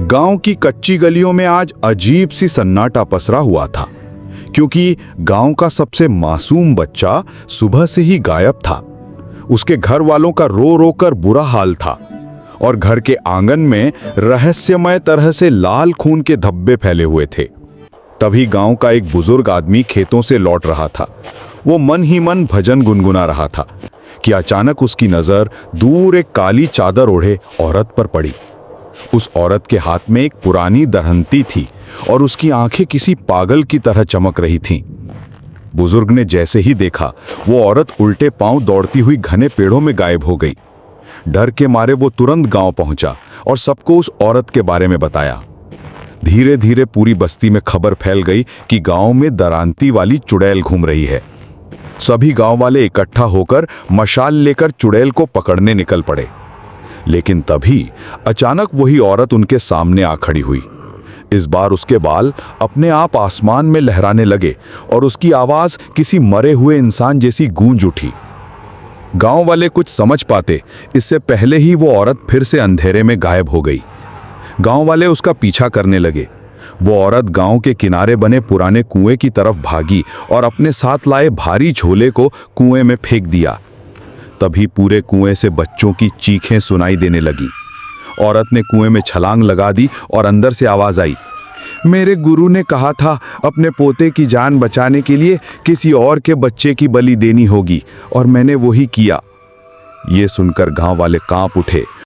गांव की कच्ची गलियों में आज अजीब सी सन्नाटा पसरा हुआ था, क्योंकि गांव का सबसे मासूम बच्चा सुबह से ही गायब था। उसके घर वालों का रो रो कर बुरा हाल था और घर के आंगन में रहस्यमय तरह से लाल खून के धब्बे फैले हुए थे। तभी गांव का एक बुजुर्ग आदमी खेतों से लौट रहा था। वो मन ही मन भजन गुनगुना रहा था कि अचानक उसकी नजर दूर एक काली चादर ओढ़े औरत पर पड़ी। उस औरत के हाथ में एक पुरानी दरहंती थी और उसकी आंखें किसी पागल की तरह चमक रही थीं। बुजुर्ग ने जैसे ही देखा, वो औरत उल्टे पांव दौड़ती हुई घने पेड़ों में गायब हो गई। डर के मारे वो तुरंत गांव पहुंचा और सबको उस औरत के बारे में बताया। धीरे धीरे पूरी बस्ती में खबर फैल गई कि गांव में दरांती वाली चुड़ैल घूम रही है। सभी गांव वाले इकट्ठा होकर मशाल लेकर चुड़ैल को पकड़ने निकल पड़े। लेकिन तभी अचानक वही औरत उनके सामने आ खड़ी हुई। इस बार उसके बाल अपने आप आसमान में लहराने लगे और उसकी आवाज किसी मरे हुए इंसान जैसी गूंज उठी। गांव वाले कुछ समझ पाते इससे पहले ही वो औरत फिर से अंधेरे में गायब हो गई। गांव वाले उसका पीछा करने लगे। वो औरत गांव के किनारे बने पुराने कुएं की तरफ भागी और अपने साथ लाए भारी झोले को कुएं में फेंक दिया। तभी पूरे कुएं से बच्चों की चीखें सुनाई देने लगी। औरत ने कुएं में छलांग लगा दी और अंदर से आवाज आई, मेरे गुरु ने कहा था अपने पोते की जान बचाने के लिए किसी और के बच्चे की बलि देनी होगी और मैंने वही किया। ये सुनकर गांव वाले कांप उठे